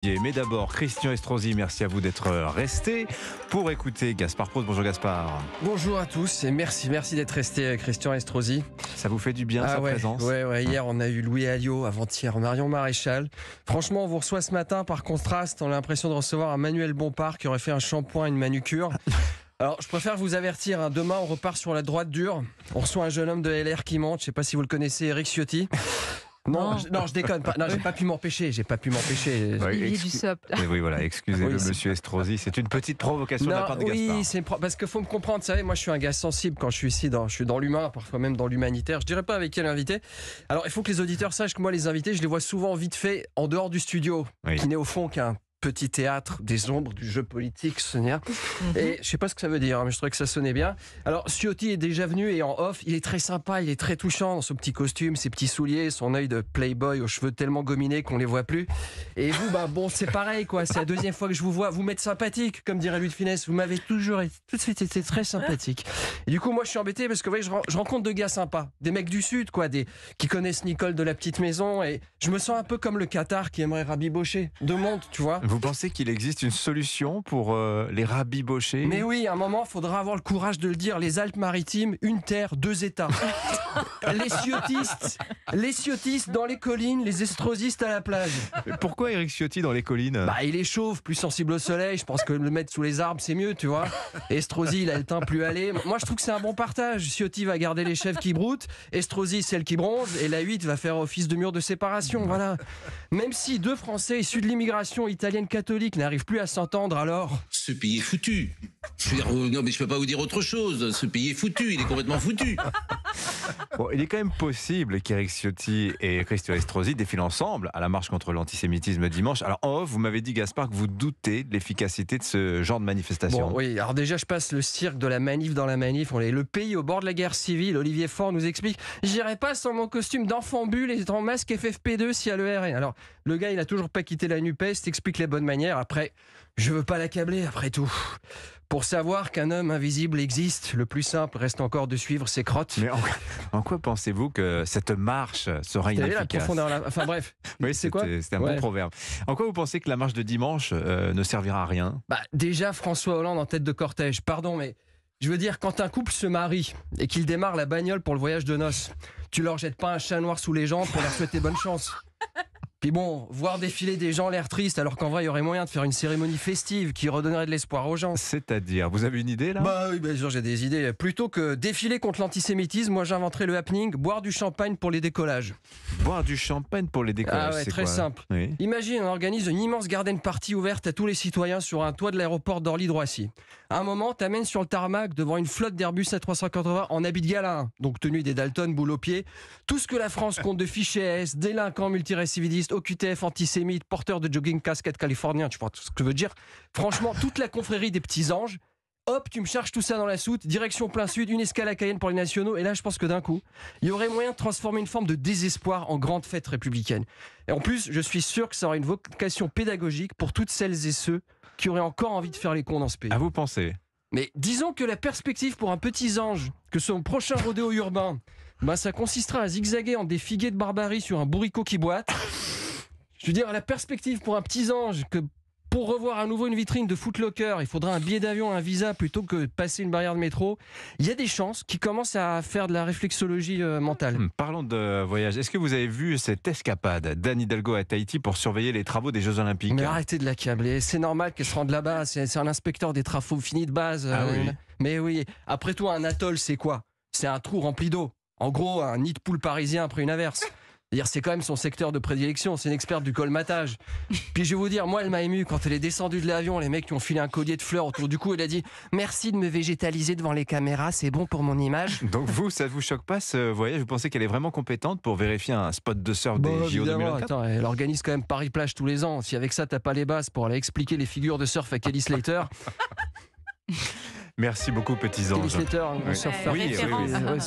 Mais d'abord, Christian Estrosi, merci à vous d'être resté pour écouter Gaspard Proust. Bonjour Gaspard. Bonjour à tous et merci d'être resté, Christian Estrosi. Ça vous fait du bien sa présence? Ouais, hier on a eu Louis Alliot, avant-hier Marion Maréchal. Franchement, on vous reçoit ce matin par contraste. On a l'impression de recevoir un Manuel Bompard qui aurait fait un shampoing et une manucure. Alors, je préfère vous avertir, demain on repart sur la droite dure. On reçoit un jeune homme de LR qui monte, je ne sais pas si vous le connaissez, Éric Ciotti. Non, je déconne pas. Non, j'ai pas pu m'empêcher. Olivier Dussopt. Oui, voilà, excusez-le, monsieur Estrosi. C'est une petite provocation de la part de Gaspard. Oui, parce qu'il faut me comprendre. Vous savez, moi, je suis un gars sensible quand je suis ici. Je suis dans l'humain, parfois même dans l'humanitaire. Je dirais pas avec quel invité. Alors, il faut que les auditeurs sachent que moi, les invités, je les vois souvent vite fait en dehors du studio, qui n'est au fond qu'un petit théâtre des ombres du jeu politique, Sonia. Et je sais pas ce que ça veut dire, mais je trouvais que ça sonnait bien. Alors, Ciotti est déjà venu et en off, il est très sympa, il est très touchant dans son petit costume, ses petits souliers, son œil de playboy aux cheveux tellement gominés qu'on les voit plus. Et vous, bon, c'est pareil, quoi. C'est la deuxième fois que je vous vois. Vous m'êtes sympathique, comme dirait Louis de Funès. Vous m'avez toujours tout de suite été très sympathique. Et du coup, moi, je suis embêté parce que, vous voyez, je rencontre deux gars sympas, des mecs du Sud, quoi, qui connaissent Nicole de la petite maison. Et je me sens un peu comme le Qatar qui aimerait rabibocher deux mondes, tu vois. Vous pensez qu'il existe une solution pour les rabibocher? Mais oui, à un moment, il faudra avoir le courage de le dire. Les Alpes-Maritimes, une terre, deux États. les Ciottistes dans les collines, les Estrosistes à la plage. Mais pourquoi Éric Ciotti dans les collines? Il est chauve, plus sensible au soleil. Je pense que le mettre sous les arbres, c'est mieux, tu vois. Estrosi, il a le teint plus allé. Moi, je trouve que c'est un bon partage. Ciotti va garder les chèvres qui broutent, Estrosi, celle qui bronze, et la 8 va faire office de mur de séparation. Voilà. Même si deux Français issus de l'immigration italienne catholique n'arrive plus à s'entendre, alors ce pays est foutu. Je veux dire, non, mais je peux pas vous dire autre chose. Ce pays est foutu, il est complètement foutu. Bon, il est quand même possible qu'Éric Ciotti et Christian Estrosi défilent ensemble à la marche contre l'antisémitisme dimanche. Alors en off, vous m'avez dit, Gaspard, que vous doutez de l'efficacité de ce genre de manifestation. Bon, oui, alors déjà je passe le cirque de la manif dans la manif. On est le pays au bord de la guerre civile. Olivier Faure nous explique: j'irai pas sans mon costume d'enfant bulle et en masque FFP2 s'il y a le RN. Alors le gars, il a toujours pas quitté la NUPES, t'explique les bonnes manières. Après, je veux pas l'accabler, après tout. Pour savoir qu'un homme invisible existe, le plus simple reste encore de suivre ses crottes. Mais en quoi pensez-vous que cette marche sera inefficace? Enfin bref. Oui, c'est un bon proverbe. En quoi vous pensez que la marche de dimanche ne servira à rien? Déjà, François Hollande en tête de cortège. Pardon, mais je veux dire, quand un couple se marie et qu'il démarre la bagnole pour le voyage de noces, tu leur jettes pas un chat noir sous les jambes pour leur souhaiter bonne chance. Puis bon, voir défiler des gens l'air tristes alors qu'en vrai il y aurait moyen de faire une cérémonie festive qui redonnerait de l'espoir aux gens. C'est-à-dire, vous avez une idée là? Oui, bien sûr, j'ai des idées. Plutôt que défiler contre l'antisémitisme, moi j'inventerais le happening, boire du champagne pour les décollages. Boire du champagne pour les décollages, c'est très quoi? simple. Oui. Imagine, on organise une immense garden party ouverte à tous les citoyens sur un toit de l'aéroport d'Orly-Droissy. À un moment, t'amènes sur le tarmac devant une flotte d'Airbus A380 en habit de gala, donc tenue des Dalton, boule aux pieds. Tout ce que la France compte de fichiers S, délinquants multirécidivistes, OQTF, antisémites, porteurs de jogging casquette californien, tu vois tout ce que je veux dire. Franchement, toute la confrérie des petits anges. Hop, tu me charges tout ça dans la soute, direction plein sud, une escale à Cayenne pour les nationaux, et là je pense que d'un coup, il y aurait moyen de transformer une forme de désespoir en grande fête républicaine. Et en plus, je suis sûr que ça aura une vocation pédagogique pour toutes celles et ceux qui auraient encore envie de faire les cons dans ce pays. À vous penser? Mais disons que la perspective pour un petit ange, que son prochain rodéo urbain, ça consistera à zigzaguer en des figuiers de barbarie sur un bourricot qui boite. Je veux dire, la perspective pour un petit ange, que pour revoir à nouveau une vitrine de Footlocker, il faudra un billet d'avion, un visa, plutôt que passer une barrière de métro. Il y a des chances qui commencent à faire de la réflexologie mentale. Parlons de voyage. Est-ce que vous avez vu cette escapade d'Anne Hidalgo à Tahiti pour surveiller les travaux des Jeux Olympiques? Mais arrêtez de l'accabler. C'est normal qu'elle se rende là-bas. C'est un inspecteur des travaux finis de base. Oui. Mais oui. Après tout, un atoll, c'est quoi? C'est un trou rempli d'eau. En gros, un nid de poule parisien après une averse. C'est quand même son secteur de prédilection, c'est une experte du colmatage. Puis je vais vous dire, moi elle m'a ému quand elle est descendue de l'avion, les mecs qui ont filé un collier de fleurs autour du cou, elle a dit « Merci de me végétaliser devant les caméras, c'est bon pour mon image ». Donc vous, ça ne vous choque pas ce voyage? Vous pensez qu'elle est vraiment compétente pour vérifier un spot de surf des JO 2024? Attends, elle organise quand même Paris-Plage tous les ans. Si avec ça t'as pas les bases pour aller expliquer les figures de surf à Kelly Slater... Merci beaucoup, petits anges. Kelly Slater, un surfeur. Oui,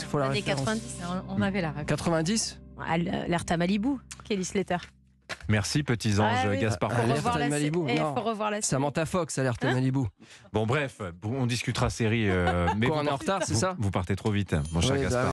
Faut la années 90, on avait la réponse. 90 L'Alerte à Malibu, Kelly Slater. Merci, petits anges. Gaspard Proust. Alerte à Malibu. Faut revoir la série. Samantha Fox, Alerte à Malibu. Bon, bref, on discutera série. Mais Quoi, on est en retard, c'est ça? Vous partez trop vite, mon cher Gaspard.